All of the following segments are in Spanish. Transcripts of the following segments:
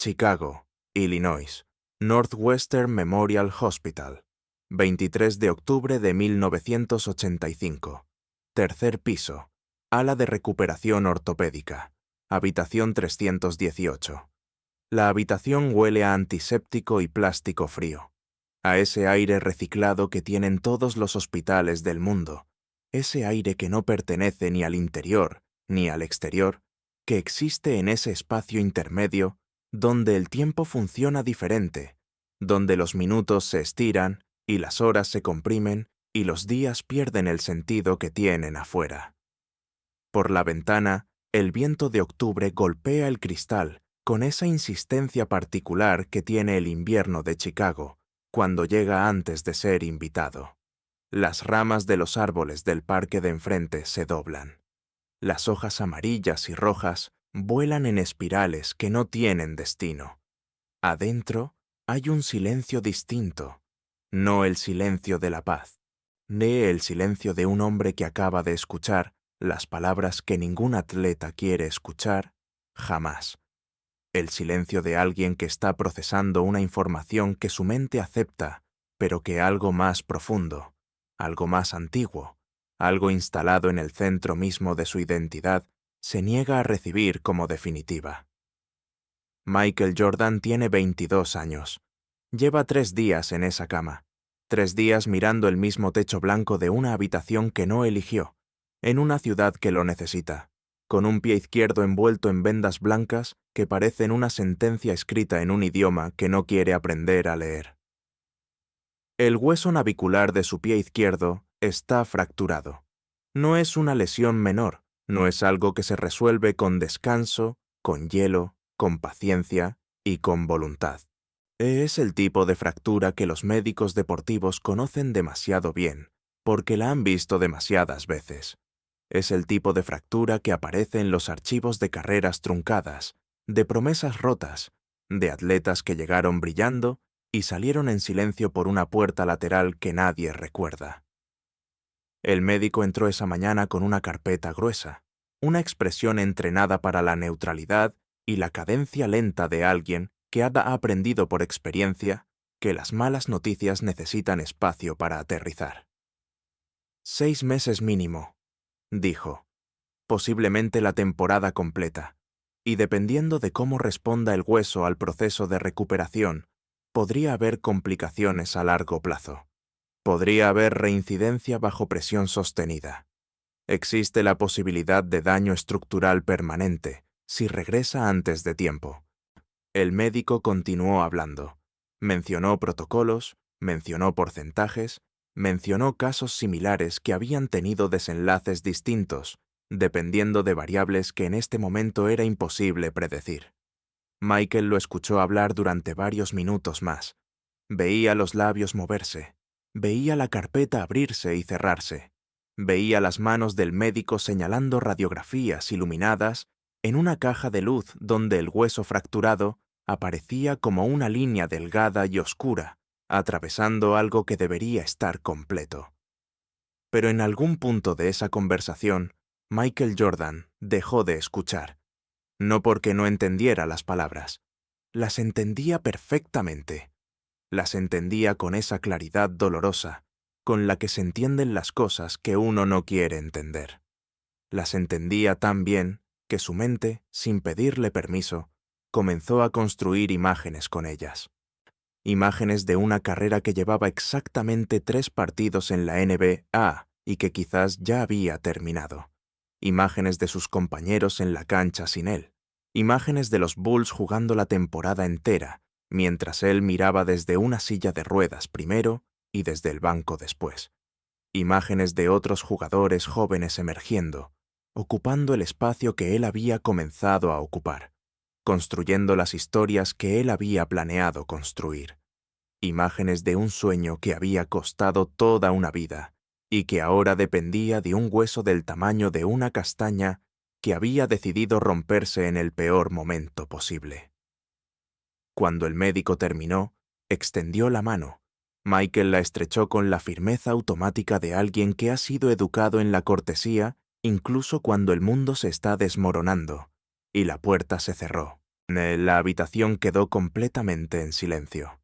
Chicago, Illinois, Northwestern Memorial Hospital, 23 de octubre de 1985. Tercer piso, ala de recuperación ortopédica, habitación 318. La habitación huele a antiséptico y plástico frío, a ese aire reciclado que tienen todos los hospitales del mundo, ese aire que no pertenece ni al interior ni al exterior, que existe en ese espacio intermedio donde el tiempo funciona diferente, donde los minutos se estiran y las horas se comprimen y los días pierden el sentido que tienen afuera. Por la ventana, el viento de octubre golpea el cristal con esa insistencia particular que tiene el invierno de Chicago cuando llega antes de ser invitado. Las ramas de los árboles del parque de enfrente se doblan. Las hojas amarillas y rojas vuelan en espirales que no tienen destino. Adentro hay un silencio distinto, no el silencio de la paz, ni el silencio de un hombre que acaba de escuchar las palabras que ningún atleta quiere escuchar jamás. El silencio de alguien que está procesando una información que su mente acepta, pero que algo más profundo, algo más antiguo, algo instalado en el centro mismo de su identidad, se niega a recibir como definitiva. Michael Jordan tiene 22 años. Lleva 3 días en esa cama, 3 días mirando el mismo techo blanco de una habitación que no eligió, en una ciudad que lo necesita, con un pie izquierdo envuelto en vendas blancas que parecen una sentencia escrita en un idioma que no quiere aprender a leer. El hueso navicular de su pie izquierdo está fracturado. No es una lesión menor, no es algo que se resuelve con descanso, con hielo, con paciencia y con voluntad. Es el tipo de fractura que los médicos deportivos conocen demasiado bien, porque la han visto demasiadas veces. Es el tipo de fractura que aparece en los archivos de carreras truncadas, de promesas rotas, de atletas que llegaron brillando y salieron en silencio por una puerta lateral que nadie recuerda. El médico entró esa mañana con una carpeta gruesa, una expresión entrenada para la neutralidad y la cadencia lenta de alguien que ha aprendido por experiencia que las malas noticias necesitan espacio para aterrizar. 6 meses mínimo, dijo, posiblemente la temporada completa, y dependiendo de cómo responda el hueso al proceso de recuperación, podría haber complicaciones a largo plazo. Podría haber reincidencia bajo presión sostenida. Existe la posibilidad de daño estructural permanente si regresa antes de tiempo. El médico continuó hablando. Mencionó protocolos, mencionó porcentajes, mencionó casos similares que habían tenido desenlaces distintos, dependiendo de variables que en este momento era imposible predecir. Michael lo escuchó hablar durante varios minutos más. Veía los labios moverse. Veía la carpeta abrirse y cerrarse. Veía las manos del médico señalando radiografías iluminadas en una caja de luz donde el hueso fracturado aparecía como una línea delgada y oscura, atravesando algo que debería estar completo. Pero en algún punto de esa conversación, Michael Jordan dejó de escuchar. No porque no entendiera las palabras. Las entendía perfectamente. Las entendía con esa claridad dolorosa, con la que se entienden las cosas que uno no quiere entender. Las entendía tan bien que su mente, sin pedirle permiso, comenzó a construir imágenes con ellas. Imágenes de una carrera que llevaba exactamente 3 partidos en la NBA y que quizás ya había terminado. Imágenes de sus compañeros en la cancha sin él. Imágenes de los Bulls jugando la temporada entera, mientras él miraba desde una silla de ruedas primero y desde el banco después. Imágenes de otros jugadores jóvenes emergiendo, ocupando el espacio que él había comenzado a ocupar, construyendo las historias que él había planeado construir. Imágenes de un sueño que había costado toda una vida y que ahora dependía de un hueso del tamaño de una castaña que había decidido romperse en el peor momento posible. Cuando el médico terminó, extendió la mano. Michael la estrechó con la firmeza automática de alguien que ha sido educado en la cortesía incluso cuando el mundo se está desmoronando, y la puerta se cerró. La habitación quedó completamente en silencio.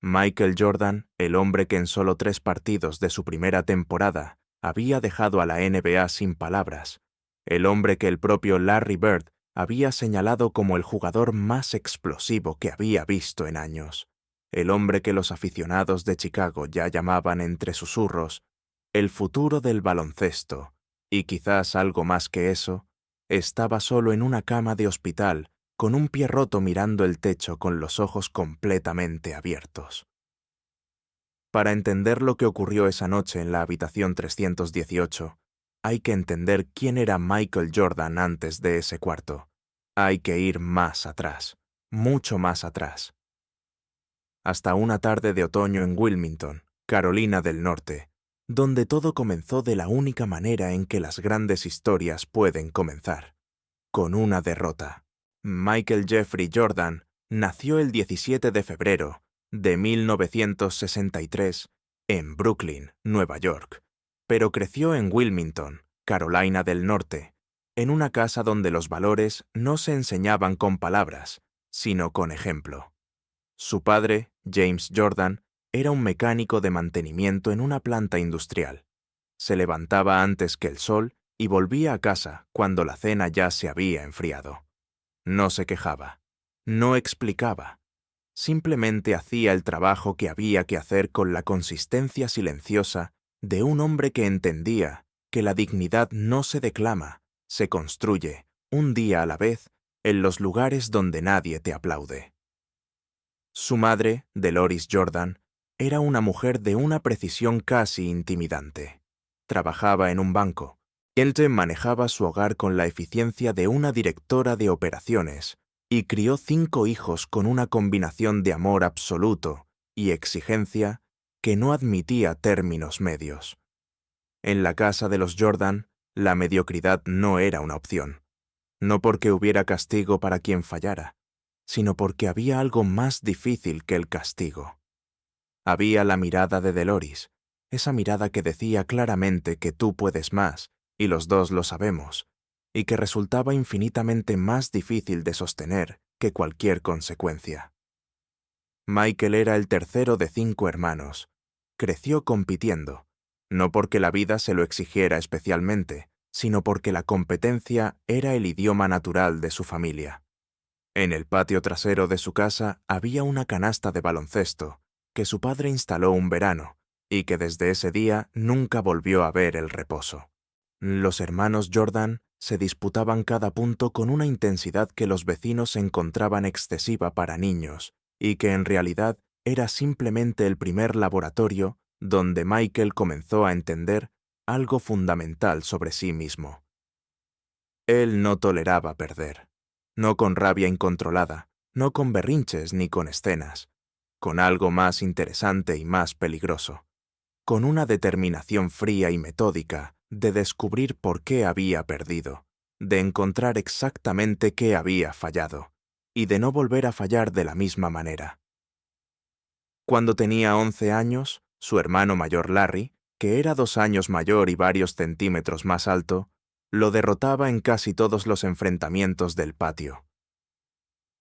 Michael Jordan, el hombre que en solo 3 partidos de su primera temporada había dejado a la NBA sin palabras, el hombre que el propio Larry Bird había señalado como el jugador más explosivo que había visto en años, el hombre que los aficionados de Chicago ya llamaban entre susurros el futuro del baloncesto, y quizás algo más que eso, estaba solo en una cama de hospital con un pie roto mirando el techo con los ojos completamente abiertos. Para entender lo que ocurrió esa noche en la habitación 318, hay que entender quién era Michael Jordan antes de ese cuarto. Hay que ir más atrás, mucho más atrás. Hasta una tarde de otoño en Wilmington, Carolina del Norte, donde todo comenzó de la única manera en que las grandes historias pueden comenzar, con una derrota. Michael Jeffrey Jordan nació el 17 de febrero de 1963 en Brooklyn, Nueva York, pero creció en Wilmington, Carolina del Norte, en una casa donde los valores no se enseñaban con palabras, sino con ejemplo. Su padre, James Jordan, era un mecánico de mantenimiento en una planta industrial. Se levantaba antes que el sol y volvía a casa cuando la cena ya se había enfriado. No se quejaba, no explicaba, simplemente hacía el trabajo que había que hacer con la consistencia silenciosa de un hombre que entendía que la dignidad no se declama, se construye, un día a la vez, en los lugares donde nadie te aplaude. Su madre, Deloris Jordan, era una mujer de una precisión casi intimidante. Trabajaba en un banco. Él manejaba su hogar con la eficiencia de una directora de operaciones y crió 5 hijos con una combinación de amor absoluto y exigencia que no admitía términos medios. En la casa de los Jordan, la mediocridad no era una opción, no porque hubiera castigo para quien fallara, sino porque había algo más difícil que el castigo. Había la mirada de Deloris, esa mirada que decía claramente que tú puedes más, y los dos lo sabemos, y que resultaba infinitamente más difícil de sostener que cualquier consecuencia. Michael era el tercero de 5 hermanos. Creció compitiendo, no porque la vida se lo exigiera especialmente, sino porque la competencia era el idioma natural de su familia. En el patio trasero de su casa había una canasta de baloncesto que su padre instaló un verano y que desde ese día nunca volvió a ver el reposo. Los hermanos Jordan se disputaban cada punto con una intensidad que los vecinos encontraban excesiva para niños y que en realidad era simplemente el primer laboratorio donde Michael comenzó a entender algo fundamental sobre sí mismo. Él no toleraba perder. No con rabia incontrolada, no con berrinches ni con escenas, con algo más interesante y más peligroso, con una determinación fría y metódica de descubrir por qué había perdido, de encontrar exactamente qué había fallado, y de no volver a fallar de la misma manera. Cuando tenía 11 años, su hermano mayor Larry, que era 2 años mayor y varios centímetros más alto, lo derrotaba en casi todos los enfrentamientos del patio.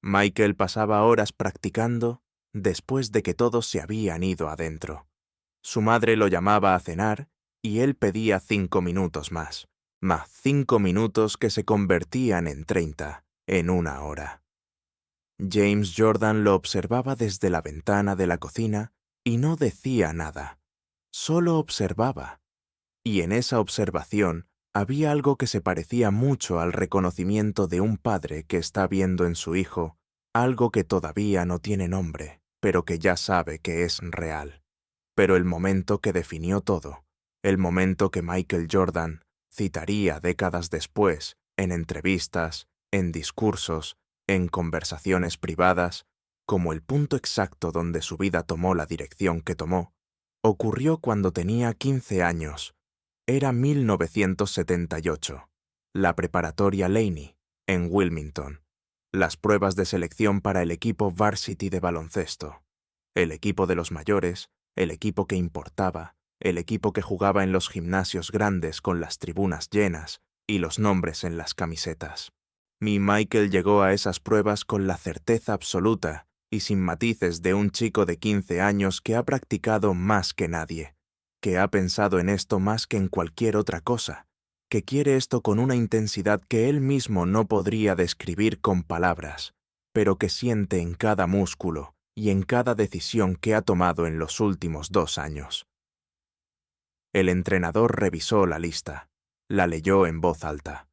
Michael pasaba horas practicando después de que todos se habían ido adentro. Su madre lo llamaba a cenar y él pedía 5 minutos más 5 minutos que se convertían en 30, en 1 hora. James Jordan lo observaba desde la ventana de la cocina y no decía nada, solo observaba. Y en esa observación había algo que se parecía mucho al reconocimiento de un padre que está viendo en su hijo algo que todavía no tiene nombre, pero que ya sabe que es real. Pero el momento que definió todo, el momento que Michael Jordan citaría décadas después, en entrevistas, en discursos, en conversaciones privadas, como el punto exacto donde su vida tomó la dirección que tomó, ocurrió cuando tenía 15 años. Era 1978, la preparatoria Laney, en Wilmington, las pruebas de selección para el equipo varsity de baloncesto, el equipo de los mayores, el equipo que importaba, el equipo que jugaba en los gimnasios grandes con las tribunas llenas y los nombres en las camisetas. Mi Michael llegó a esas pruebas con la certeza absoluta y sin matices de un chico de 15 años que ha practicado más que nadie, que ha pensado en esto más que en cualquier otra cosa, que quiere esto con una intensidad que él mismo no podría describir con palabras, pero que siente en cada músculo y en cada decisión que ha tomado en los últimos 2 años. El entrenador revisó la lista, la leyó en voz alta.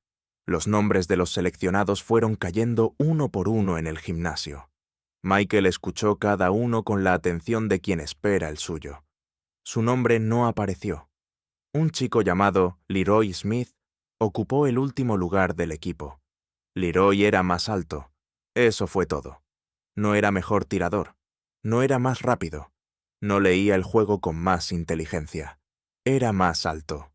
Los nombres de los seleccionados fueron cayendo uno por uno en el gimnasio. Michael escuchó cada uno con la atención de quien espera el suyo. Su nombre no apareció. Un chico llamado Leroy Smith ocupó el último lugar del equipo. Leroy era más alto. Eso fue todo. No era mejor tirador. No era más rápido. No leía el juego con más inteligencia. Era más alto.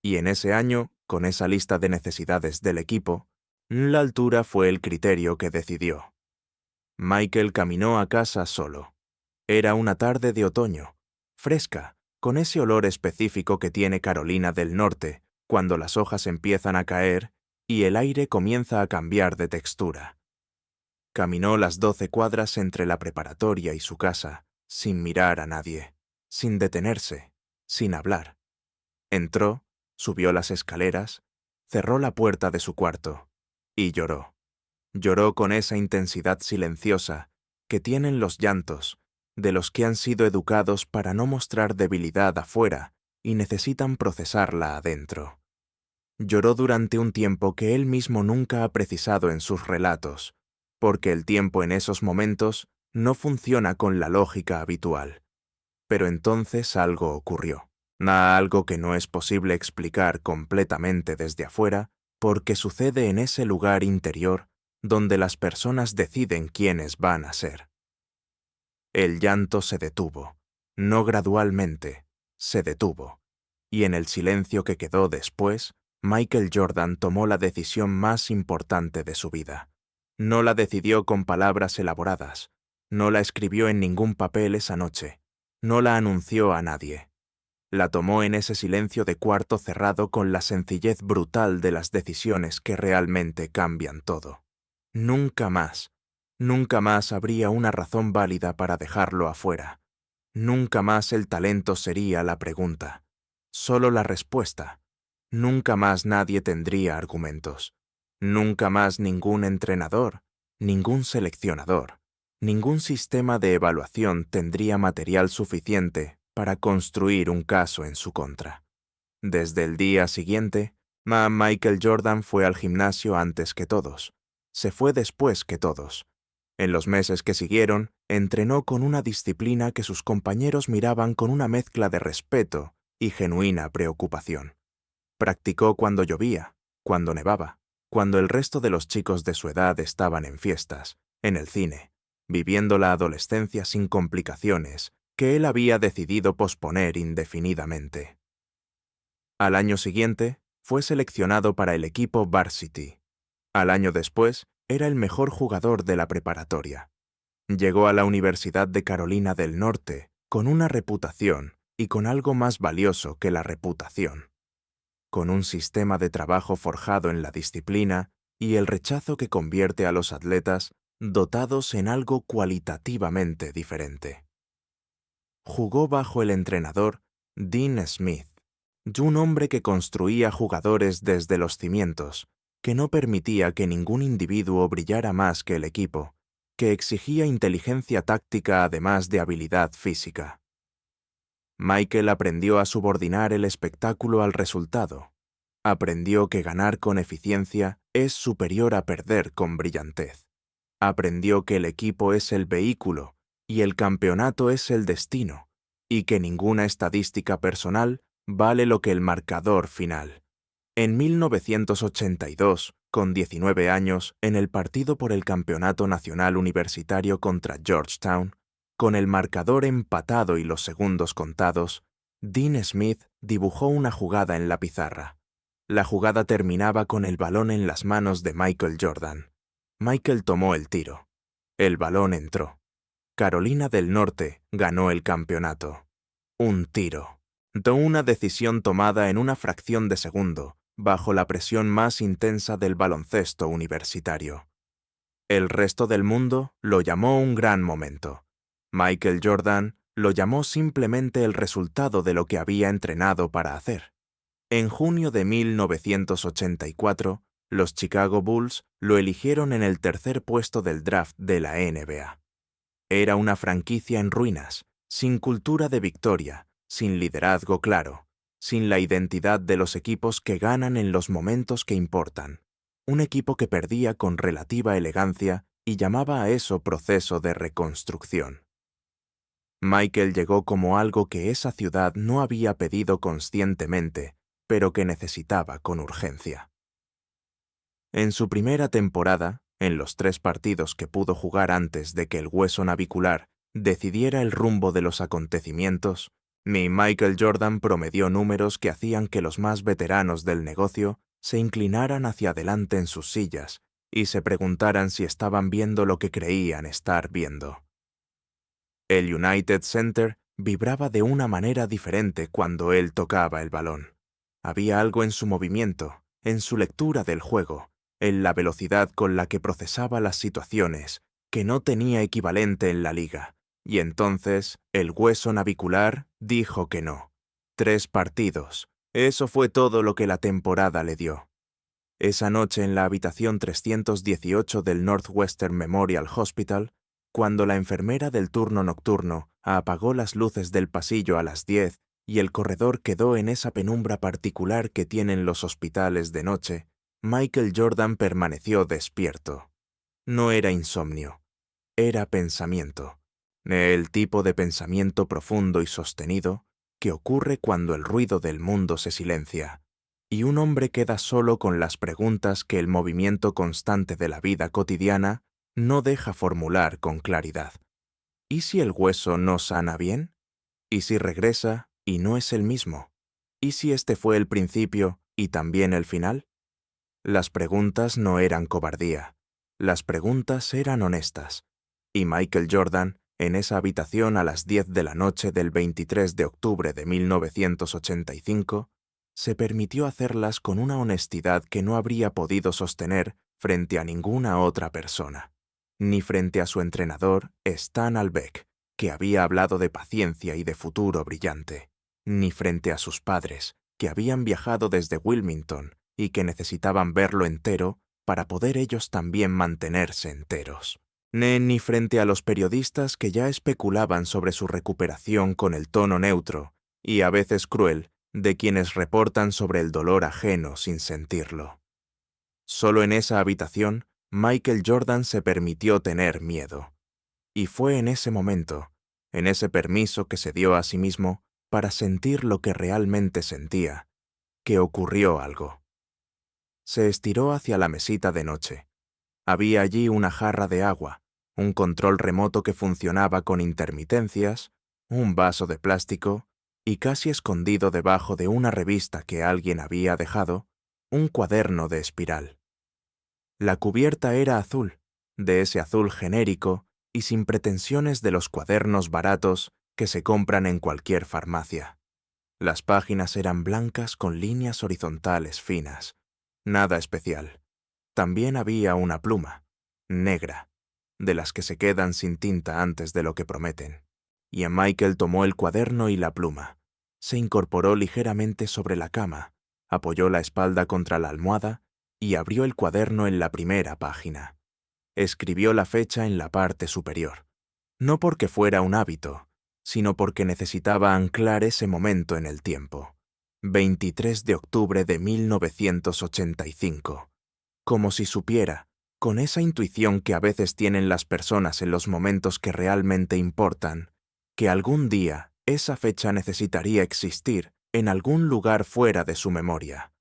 Y en ese año, con esa lista de necesidades del equipo, la altura fue el criterio que decidió. Michael caminó a casa solo. Era una tarde de otoño, fresca, con ese olor específico que tiene Carolina del Norte cuando las hojas empiezan a caer y el aire comienza a cambiar de textura. Caminó las 12 cuadras entre la preparatoria y su casa, sin mirar a nadie, sin detenerse, sin hablar. Entró, subió las escaleras, cerró la puerta de su cuarto y lloró. Lloró con esa intensidad silenciosa que tienen los llantos de los que han sido educados para no mostrar debilidad afuera y necesitan procesarla adentro. Lloró durante un tiempo que él mismo nunca ha precisado en sus relatos, porque el tiempo en esos momentos no funciona con la lógica habitual. Pero entonces algo ocurrió. Algo que no es posible explicar completamente desde afuera, porque sucede en ese lugar interior donde las personas deciden quiénes van a ser. El llanto se detuvo, no gradualmente, se detuvo, y en el silencio que quedó después, Michael Jordan tomó la decisión más importante de su vida. No la decidió con palabras elaboradas, no la escribió en ningún papel esa noche, no la anunció a nadie. La tomó en ese silencio de cuarto cerrado con la sencillez brutal de las decisiones que realmente cambian todo. Nunca más habría una razón válida para dejarlo afuera. Nunca más el talento sería la pregunta, solo la respuesta. Nunca más nadie tendría argumentos. Nunca más ningún entrenador, ningún seleccionador, ningún sistema de evaluación tendría material suficiente para construir un caso en su contra. Desde el día siguiente, Michael Jordan fue al gimnasio antes que todos. Se fue después que todos. En los meses que siguieron, entrenó con una disciplina que sus compañeros miraban con una mezcla de respeto y genuina preocupación. Practicó cuando llovía, cuando nevaba, cuando el resto de los chicos de su edad estaban en fiestas, en el cine, viviendo la adolescencia sin complicaciones que él había decidido posponer indefinidamente. Al año siguiente, fue seleccionado para el equipo Varsity. Al año después, era el mejor jugador de la preparatoria. Llegó a la Universidad de Carolina del Norte con una reputación y con algo más valioso que la reputación. Con un sistema de trabajo forjado en la disciplina y el rechazo que convierte a los atletas dotados en algo cualitativamente diferente. Jugó bajo el entrenador Dean Smith, un hombre que construía jugadores desde los cimientos, que no permitía que ningún individuo brillara más que el equipo, que exigía inteligencia táctica además de habilidad física. Michael aprendió a subordinar el espectáculo al resultado. Aprendió que ganar con eficiencia es superior a perder con brillantez. Aprendió que el equipo es el vehículo y el campeonato es el destino, y que ninguna estadística personal vale lo que el marcador final. En 1982, con 19 años, en el partido por el Campeonato Nacional Universitario contra Georgetown, con el marcador empatado y los segundos contados, Dean Smith dibujó una jugada en la pizarra. La jugada terminaba con el balón en las manos de Michael Jordan. Michael tomó el tiro. El balón entró. Carolina del Norte ganó el campeonato. Un tiro. Una decisión tomada en una fracción de segundo, bajo la presión más intensa del baloncesto universitario. El resto del mundo lo llamó un gran momento. Michael Jordan lo llamó simplemente el resultado de lo que había entrenado para hacer. En junio de 1984, los Chicago Bulls lo eligieron en el tercer puesto del draft de la NBA. Era una franquicia en ruinas, sin cultura de victoria, sin liderazgo claro, sin la identidad de los equipos que ganan en los momentos que importan. Un equipo que perdía con relativa elegancia y llamaba a eso proceso de reconstrucción. Michael llegó como algo que esa ciudad no había pedido conscientemente, pero que necesitaba con urgencia. En su primera temporada, en los 3 partidos que pudo jugar antes de que el hueso navicular decidiera el rumbo de los acontecimientos, Michael Jordan promedió números que hacían que los más veteranos del negocio se inclinaran hacia adelante en sus sillas y se preguntaran si estaban viendo lo que creían estar viendo. El United Center vibraba de una manera diferente cuando él tocaba el balón. Había algo en su movimiento, en su lectura del juego, en la velocidad con la que procesaba las situaciones, que no tenía equivalente en la liga. Y entonces, el hueso navicular dijo que no. 3 partidos. Eso fue todo lo que la temporada le dio. Esa noche en la habitación 318 del Northwestern Memorial Hospital, cuando la enfermera del turno nocturno apagó las luces del pasillo a las 10 y el corredor quedó en esa penumbra particular que tienen los hospitales de noche, Michael Jordan permaneció despierto. No era insomnio, era pensamiento. El tipo de pensamiento profundo y sostenido que ocurre cuando el ruido del mundo se silencia, y un hombre queda solo con las preguntas que el movimiento constante de la vida cotidiana no deja formular con claridad. ¿Y si el hueso no sana bien? ¿Y si regresa y no es el mismo? ¿Y si este fue el principio y también el final? Las preguntas no eran cobardía, las preguntas eran honestas, y Michael Jordan, en esa habitación a las 10 de la noche del 23 de octubre de 1985, se permitió hacerlas con una honestidad que no habría podido sostener frente a ninguna otra persona, ni frente a su entrenador Stan Albeck, que había hablado de paciencia y de futuro brillante, ni frente a sus padres, que habían viajado desde Wilmington y que necesitaban verlo entero para poder ellos también mantenerse enteros. Ni frente a los periodistas que ya especulaban sobre su recuperación con el tono neutro, y a veces cruel, de quienes reportan sobre el dolor ajeno sin sentirlo. Solo en esa habitación, Michael Jordan se permitió tener miedo. Y fue en ese momento, en ese permiso que se dio a sí mismo para sentir lo que realmente sentía, que ocurrió algo. Se estiró hacia la mesita de noche. Había allí una jarra de agua, un control remoto que funcionaba con intermitencias, un vaso de plástico y casi escondido debajo de una revista que alguien había dejado, un cuaderno de espiral. La cubierta era azul, de ese azul genérico y sin pretensiones de los cuadernos baratos que se compran en cualquier farmacia. Las páginas eran blancas con líneas horizontales finas. Nada especial. También había una pluma, negra, de las que se quedan sin tinta antes de lo que prometen. Y Michael tomó el cuaderno y la pluma. Se incorporó ligeramente sobre la cama, apoyó la espalda contra la almohada y abrió el cuaderno en la primera página. Escribió la fecha en la parte superior. No porque fuera un hábito, sino porque necesitaba anclar ese momento en el tiempo. 23 de octubre de 1985. Como si supiera, con esa intuición que a veces tienen las personas en los momentos que realmente importan, que algún día esa fecha necesitaría existir en algún lugar fuera de su memoria.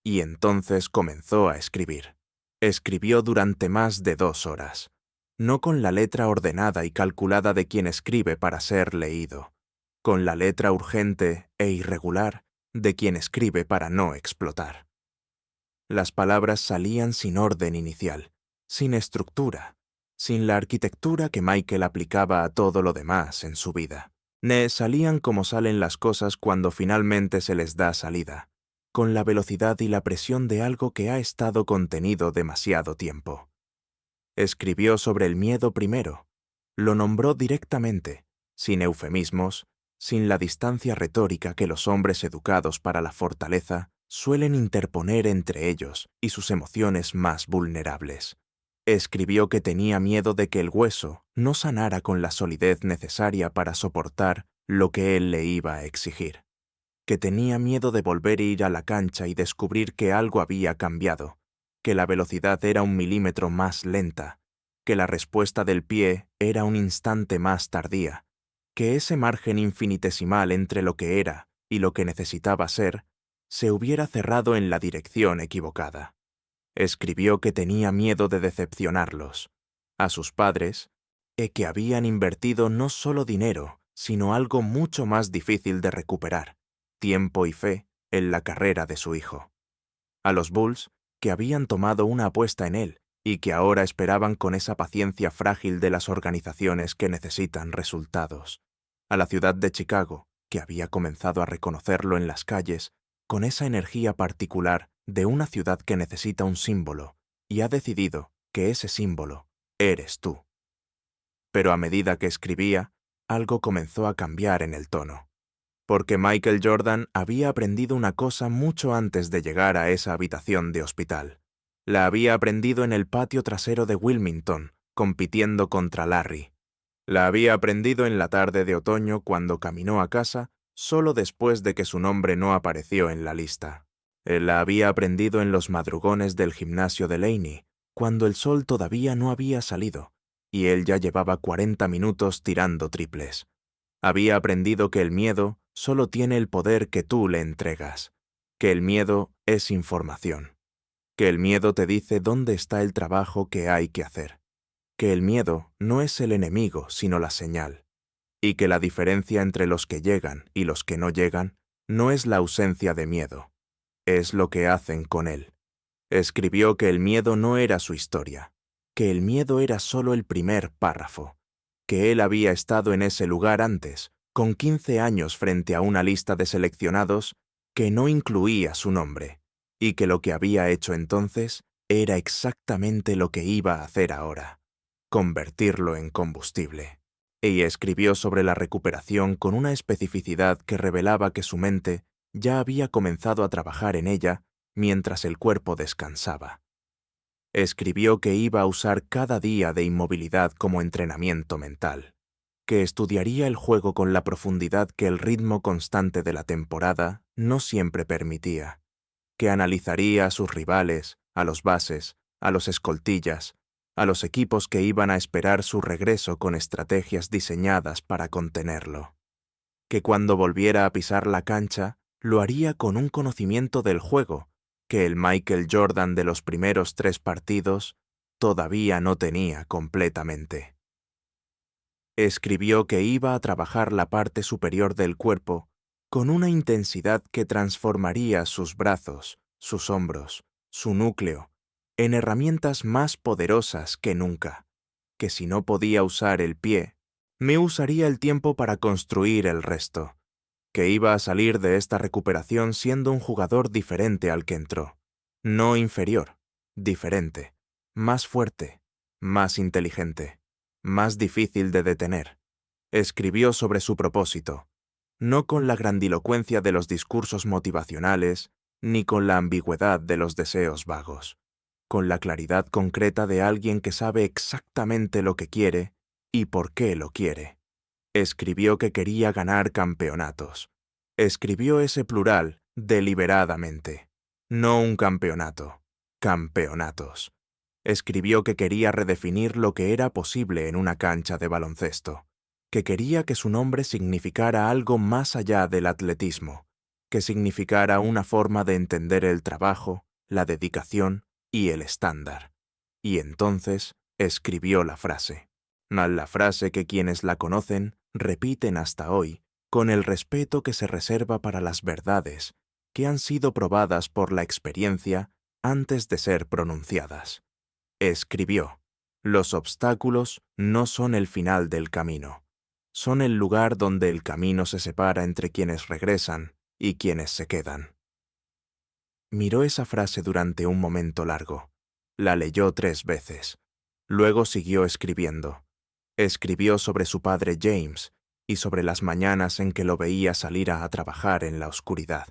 Y entonces comenzó a escribir. Escribió durante más de 2 horas, no con la letra ordenada y calculada de quien escribe para ser leído, con la letra urgente e irregular de quien escribe para no explotar. Las palabras salían sin orden inicial, sin estructura, sin la arquitectura que Michael aplicaba a todo lo demás en su vida. Salían como salen las cosas cuando finalmente se les da salida, con la velocidad y la presión de algo que ha estado contenido demasiado tiempo. Escribió sobre el miedo primero. Lo nombró directamente, sin eufemismos, sin la distancia retórica que los hombres educados para la fortaleza suelen interponer entre ellos y sus emociones más vulnerables. Escribió que tenía miedo de que el hueso no sanara con la solidez necesaria para soportar lo que él le iba a exigir. Que tenía miedo de volver a ir a la cancha y descubrir que algo había cambiado, que la velocidad era 1 milímetro más lenta, que la respuesta del pie era un instante más tardía, que ese margen infinitesimal entre lo que era y lo que necesitaba ser se hubiera cerrado en la dirección equivocada. Escribió que tenía miedo de decepcionarlos, a sus padres, y que habían invertido no solo dinero, sino algo mucho más difícil de recuperar, tiempo y fe, en la carrera de su hijo. A los Bulls, que habían tomado una apuesta en él y que ahora esperaban con esa paciencia frágil de las organizaciones que necesitan resultados. A la ciudad de Chicago, que había comenzado a reconocerlo en las calles, con esa energía particular de una ciudad que necesita un símbolo, y ha decidido que ese símbolo eres tú. Pero a medida que escribía, algo comenzó a cambiar en el tono. Porque Michael Jordan había aprendido una cosa mucho antes de llegar a esa habitación de hospital. La había aprendido en el patio trasero de Wilmington, compitiendo contra Larry. La había aprendido en la tarde de otoño cuando caminó a casa, solo después de que su nombre no apareció en la lista. Él la había aprendido en los madrugones del gimnasio de Laney, cuando el sol todavía no había salido, y él ya llevaba 40 minutos tirando triples. Había aprendido que el miedo solo tiene el poder que tú le entregas, que el miedo es información, que el miedo te dice dónde está el trabajo que hay que hacer, que el miedo no es el enemigo sino la señal, y que la diferencia entre los que llegan y los que no llegan no es la ausencia de miedo, es lo que hacen con él. Escribió que el miedo no era su historia, que el miedo era solo el primer párrafo, que él había estado en ese lugar antes, con 15 años frente a una lista de seleccionados que no incluía su nombre, y que lo que había hecho entonces era exactamente lo que iba a hacer ahora, convertirlo en combustible. Y escribió sobre la recuperación con una especificidad que revelaba que su mente ya había comenzado a trabajar en ella mientras el cuerpo descansaba. Escribió que iba a usar cada día de inmovilidad como entrenamiento mental, que estudiaría el juego con la profundidad que el ritmo constante de la temporada no siempre permitía, que analizaría a sus rivales, a los bases, a los escoltillas, a los equipos que iban a esperar su regreso con estrategias diseñadas para contenerlo, que cuando volviera a pisar la cancha, lo haría con un conocimiento del juego que el Michael Jordan de los primeros 3 partidos todavía no tenía completamente. Escribió que iba a trabajar la parte superior del cuerpo con una intensidad que transformaría sus brazos, sus hombros, su núcleo, en herramientas más poderosas que nunca, que si no podía usar el pie, me usaría el tiempo para construir el resto, que iba a salir de esta recuperación siendo un jugador diferente al que entró, no inferior, diferente, más fuerte, más inteligente, más difícil de detener. Escribió sobre su propósito, no con la grandilocuencia de los discursos motivacionales, ni con la ambigüedad de los deseos vagos, con la claridad concreta de alguien que sabe exactamente lo que quiere y por qué lo quiere. Escribió que quería ganar campeonatos. Escribió ese plural deliberadamente. No un campeonato, campeonatos. Escribió que quería redefinir lo que era posible en una cancha de baloncesto, que quería que su nombre significara algo más allá del atletismo, que significara una forma de entender el trabajo, la dedicación y el estándar. Y entonces escribió la frase que quienes la conocen repiten hasta hoy, con el respeto que se reserva para las verdades que han sido probadas por la experiencia antes de ser pronunciadas. Escribió: los obstáculos no son el final del camino, son el lugar donde el camino se separa entre quienes regresan y quienes se quedan. Miró esa frase durante un momento largo. La leyó 3 veces. Luego siguió escribiendo. Escribió sobre su padre James y sobre las mañanas en que lo veía salir a trabajar en la oscuridad.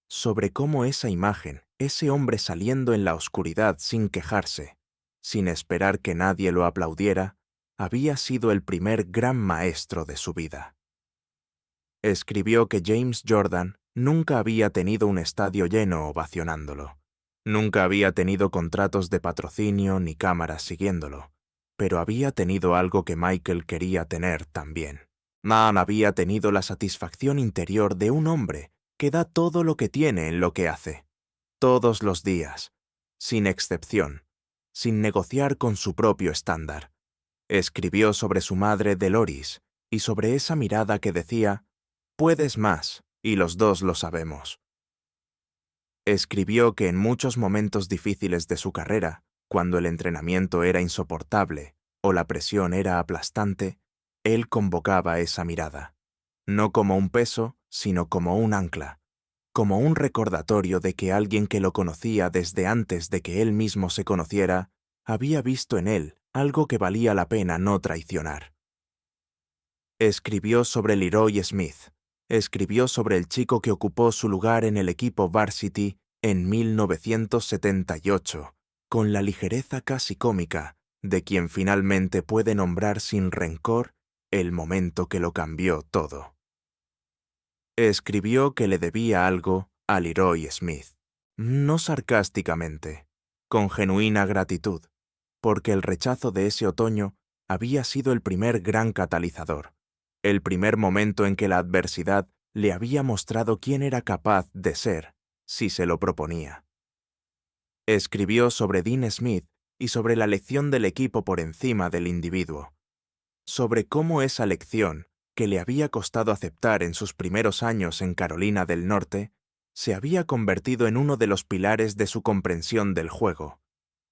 Sobre cómo esa imagen, ese hombre saliendo en la oscuridad sin quejarse, sin esperar que nadie lo aplaudiera, había sido el primer gran maestro de su vida. Escribió que James Jordan nunca había tenido un estadio lleno ovacionándolo. Nunca había tenido contratos de patrocinio ni cámaras siguiéndolo, pero había tenido algo que Michael quería tener también. Man había tenido la satisfacción interior de un hombre que da todo lo que tiene en lo que hace, todos los días, sin excepción, sin negociar con su propio estándar. Escribió sobre su madre Dolores y sobre esa mirada que decía: «Puedes más, y los dos lo sabemos». Escribió que en muchos momentos difíciles de su carrera, cuando el entrenamiento era insoportable o la presión era aplastante, él convocaba esa mirada, no como un peso, sino como un ancla, como un recordatorio de que alguien que lo conocía desde antes de que él mismo se conociera, había visto en él algo que valía la pena no traicionar. Escribió sobre Leroy Smith. Escribió sobre el chico que ocupó su lugar en el equipo Varsity en 1978, con la ligereza casi cómica de quien finalmente puede nombrar sin rencor el momento que lo cambió todo. Escribió que le debía algo a Leroy Smith, no sarcásticamente, con genuina gratitud, porque el rechazo de ese otoño había sido el primer gran catalizador, el primer momento en que la adversidad le había mostrado quién era capaz de ser si se lo proponía. Escribió sobre Dean Smith y sobre la lección del equipo por encima del individuo, sobre cómo esa lección, que le había costado aceptar en sus primeros años en Carolina del Norte, se había convertido en uno de los pilares de su comprensión del juego,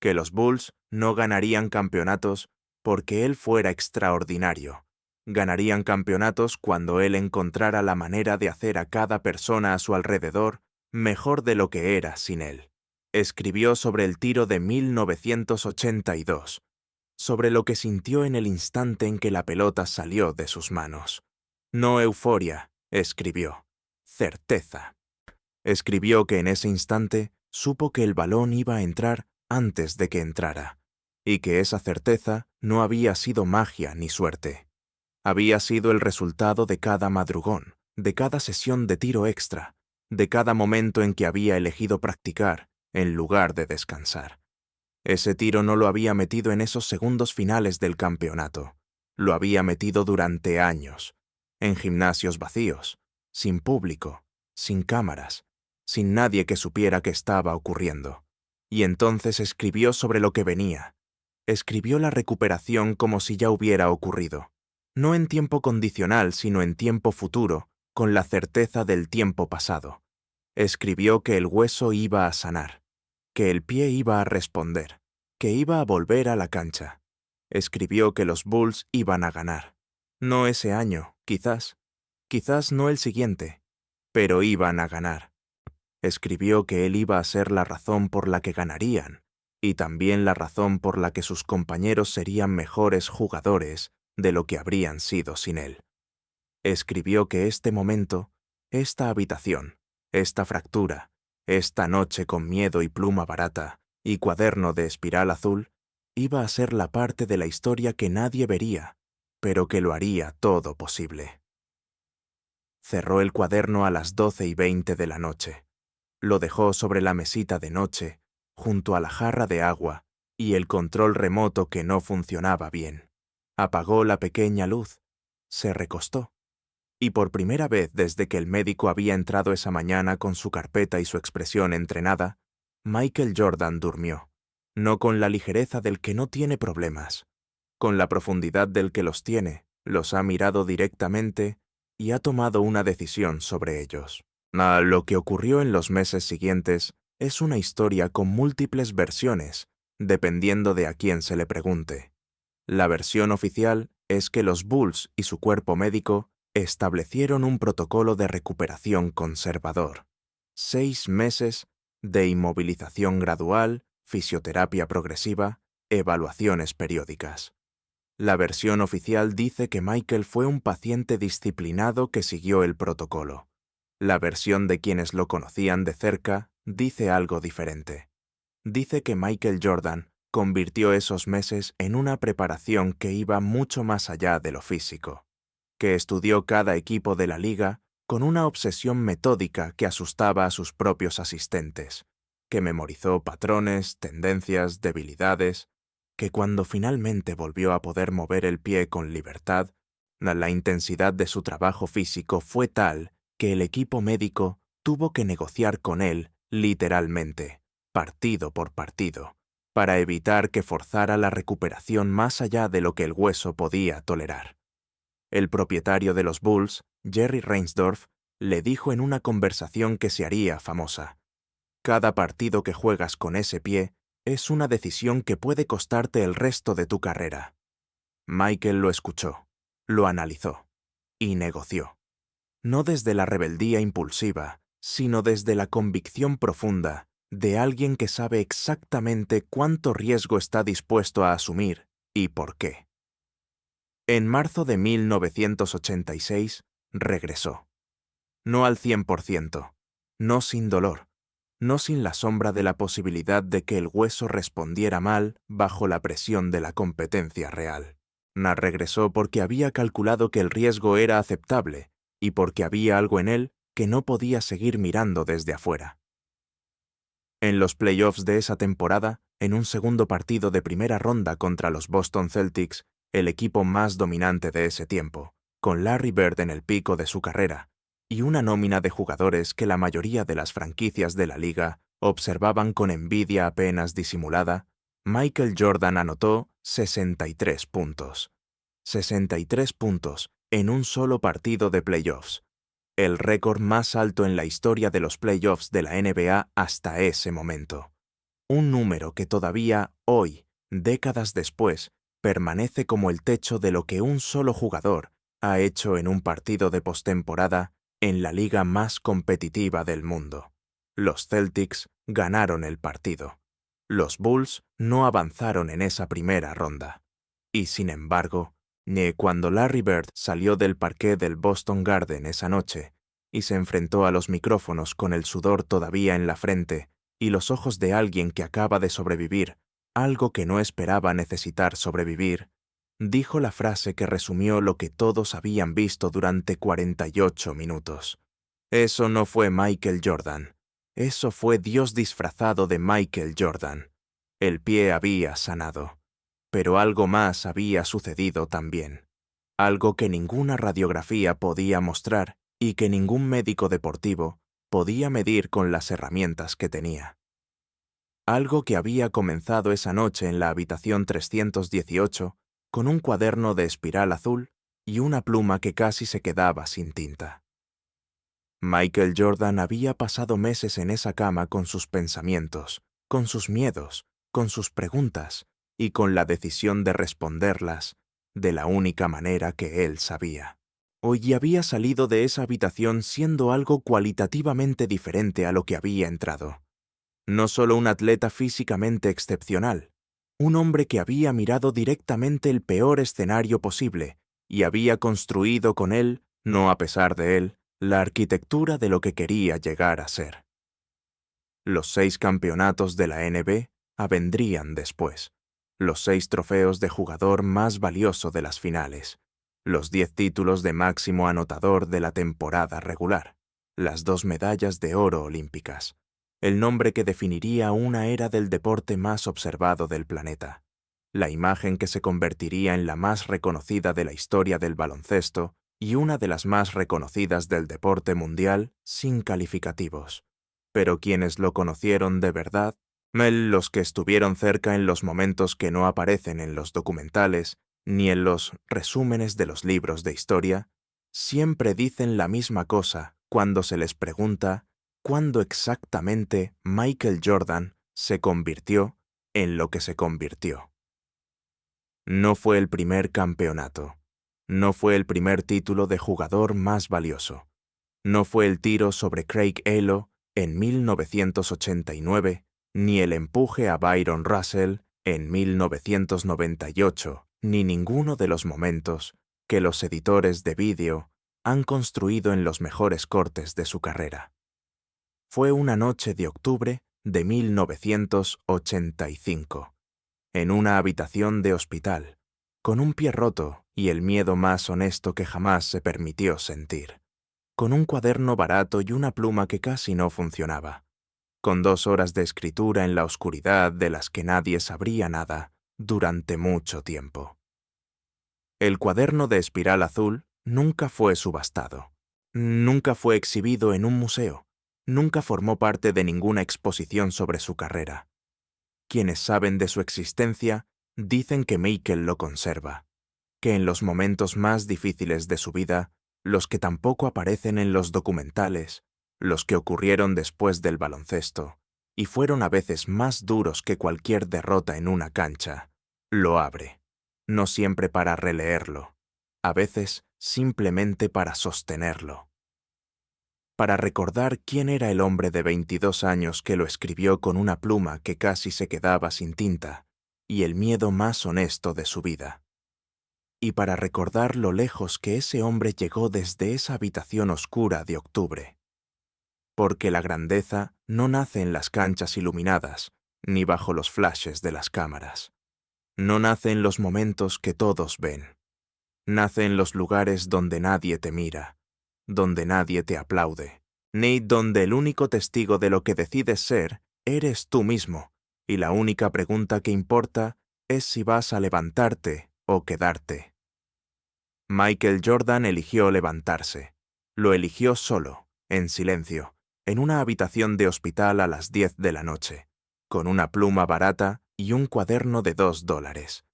que los Bulls no ganarían campeonatos porque él fuera extraordinario. Ganarían campeonatos cuando él encontrara la manera de hacer a cada persona a su alrededor mejor de lo que era sin él. Escribió sobre el tiro de 1982, sobre lo que sintió en el instante en que la pelota salió de sus manos. No euforia, escribió, certeza. Escribió que en ese instante supo que el balón iba a entrar antes de que entrara, y que esa certeza no había sido magia ni suerte. Había sido el resultado de cada madrugón, de cada sesión de tiro extra, de cada momento en que había elegido practicar en lugar de descansar. Ese tiro no lo había metido en esos segundos finales del campeonato. Lo había metido durante años, en gimnasios vacíos, sin público, sin cámaras, sin nadie que supiera qué estaba ocurriendo. Y entonces escribió sobre lo que venía. Escribió la recuperación como si ya hubiera ocurrido. No en tiempo condicional, sino en tiempo futuro, con la certeza del tiempo pasado. Escribió que el hueso iba a sanar, que el pie iba a responder, que iba a volver a la cancha. Escribió que los Bulls iban a ganar. No ese año, quizás no el siguiente, pero iban a ganar. Escribió que él iba a ser la razón por la que ganarían, y también la razón por la que sus compañeros serían mejores jugadores de lo que habrían sido sin él. Escribió que este momento, esta habitación, esta fractura, esta noche con miedo y pluma barata y cuaderno de espiral azul, iba a ser la parte de la historia que nadie vería, pero que lo haría todo posible. Cerró el cuaderno a las 12:20 de la noche. Lo dejó sobre la mesita de noche, junto a la jarra de agua y el control remoto que no funcionaba bien. Apagó la pequeña luz, se recostó, y por primera vez desde que el médico había entrado esa mañana con su carpeta y su expresión entrenada, Michael Jordan durmió, no con la ligereza del que no tiene problemas, con la profundidad del que los tiene, los ha mirado directamente y ha tomado una decisión sobre ellos. Lo que ocurrió en los meses siguientes es una historia con múltiples versiones, dependiendo de a quién se le pregunte. La versión oficial es que los Bulls y su cuerpo médico establecieron un protocolo de recuperación conservador. 6 meses de inmovilización gradual, fisioterapia progresiva, evaluaciones periódicas. La versión oficial dice que Michael fue un paciente disciplinado que siguió el protocolo. La versión de quienes lo conocían de cerca dice algo diferente. Dice que Michael Jordan convirtió esos meses en una preparación que iba mucho más allá de lo físico, que estudió cada equipo de la liga con una obsesión metódica que asustaba a sus propios asistentes, que memorizó patrones, tendencias, debilidades, que cuando finalmente volvió a poder mover el pie con libertad, la intensidad de su trabajo físico fue tal que el equipo médico tuvo que negociar con él, literalmente, partido por partido, para evitar que forzara la recuperación más allá de lo que el hueso podía tolerar. El propietario de los Bulls, Jerry Reinsdorf, le dijo en una conversación que se haría famosa: «Cada partido que juegas con ese pie es una decisión que puede costarte el resto de tu carrera». Michael lo escuchó, lo analizó y negoció. No desde la rebeldía impulsiva, sino desde la convicción profunda de alguien que sabe exactamente cuánto riesgo está dispuesto a asumir y por qué. En marzo de 1986, regresó. No al 100%, no sin dolor, no sin la sombra de la posibilidad de que el hueso respondiera mal bajo la presión de la competencia real. Regresó porque había calculado que el riesgo era aceptable y porque había algo en él que no podía seguir mirando desde afuera. En los playoffs de esa temporada, en un segundo partido de primera ronda contra los Boston Celtics, el equipo más dominante de ese tiempo, con Larry Bird en el pico de su carrera, y una nómina de jugadores que la mayoría de las franquicias de la liga observaban con envidia apenas disimulada, Michael Jordan anotó 63 puntos. 63 puntos en un solo partido de playoffs, el récord más alto en la historia de los playoffs de la NBA hasta ese momento. Un número que todavía, hoy, décadas después, permanece como el techo de lo que un solo jugador ha hecho en un partido de postemporada en la liga más competitiva del mundo. Los Celtics ganaron el partido. Los Bulls no avanzaron en esa primera ronda. Y sin embargo, cuando Larry Bird salió del parqué del Boston Garden esa noche y se enfrentó a los micrófonos con el sudor todavía en la frente y los ojos de alguien que acaba de sobrevivir, algo que no esperaba necesitar sobrevivir, dijo la frase que resumió lo que todos habían visto durante 48 minutos. Eso no fue Michael Jordan. Eso fue Dios disfrazado de Michael Jordan. El pie había sanado. Pero algo más había sucedido también. Algo que ninguna radiografía podía mostrar y que ningún médico deportivo podía medir con las herramientas que tenía. Algo que había comenzado esa noche en la habitación 318 con un cuaderno de espiral azul y una pluma que casi se quedaba sin tinta. Michael Jordan había pasado meses en esa cama con sus pensamientos, con sus miedos, con sus preguntas y con la decisión de responderlas de la única manera que él sabía. Hoy había salido de esa habitación siendo algo cualitativamente diferente a lo que había entrado. No solo un atleta físicamente excepcional, un hombre que había mirado directamente el peor escenario posible y había construido con él, no a pesar de él, la arquitectura de lo que quería llegar a ser. Los 6 campeonatos de la NBA vendrían después, los 6 trofeos de jugador más valioso de las finales, los 10 títulos de máximo anotador de la temporada regular, las 2 medallas de oro olímpicas, el nombre que definiría una era del deporte más observado del planeta, la imagen que se convertiría en la más reconocida de la historia del baloncesto y una de las más reconocidas del deporte mundial sin calificativos. Pero quienes lo conocieron de verdad, los que estuvieron cerca en los momentos que no aparecen en los documentales ni en los resúmenes de los libros de historia, siempre dicen la misma cosa cuando se les pregunta cuándo exactamente Michael Jordan se convirtió en lo que se convirtió. No fue el primer campeonato. No fue el primer título de jugador más valioso. No fue el tiro sobre Craig Elo en 1989, ni El empuje a Byron Russell en 1998, ni ninguno de los momentos que los editores de vídeo han construido en los mejores cortes de su carrera. Fue una noche de octubre de 1985, en una habitación de hospital, con un pie roto y el miedo más honesto que jamás se permitió sentir, con un cuaderno barato y una pluma que casi no funcionaba, con 2 horas de escritura en la oscuridad de las que nadie sabría nada durante mucho tiempo. El cuaderno de espiral azul nunca fue subastado, nunca fue exhibido en un museo, nunca formó parte de ninguna exposición sobre su carrera. Quienes saben de su existencia dicen que Michael lo conserva, que en los momentos más difíciles de su vida, los que tampoco aparecen en los documentales, los que ocurrieron después del baloncesto, y fueron a veces más duros que cualquier derrota en una cancha, lo abre, no siempre para releerlo, a veces simplemente para sostenerlo. Para recordar quién era el hombre de 22 años que lo escribió con una pluma que casi se quedaba sin tinta, y el miedo más honesto de su vida. Y para recordar lo lejos que ese hombre llegó desde esa habitación oscura de octubre. Porque la grandeza no nace en las canchas iluminadas, ni bajo los flashes de las cámaras. No nace en los momentos que todos ven. Nace en los lugares donde nadie te mira, donde nadie te aplaude, ni donde el único testigo de lo que decides ser eres tú mismo, y la única pregunta que importa es si vas a levantarte o quedarte. Michael Jordan eligió levantarse. Lo eligió solo, en silencio, en una habitación de hospital a las 10 de la noche, con una pluma barata y un cuaderno de $2.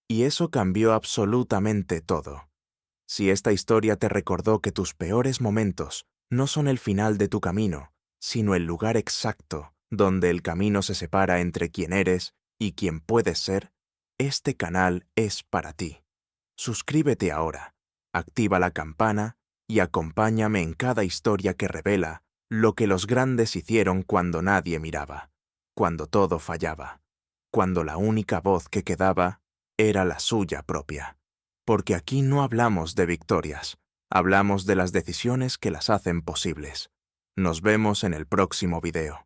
Y eso cambió absolutamente todo. Si esta historia te recordó que tus peores momentos no son el final de tu camino, sino el lugar exacto donde el camino se separa entre quién eres y quién puedes ser, este canal es para ti. Suscríbete ahora, activa la campana y acompáñame en cada historia que revela lo que los grandes hicieron cuando nadie miraba, cuando todo fallaba, cuando la única voz que quedaba era la suya propia. Porque aquí no hablamos de victorias, hablamos de las decisiones que las hacen posibles. Nos vemos en el próximo video.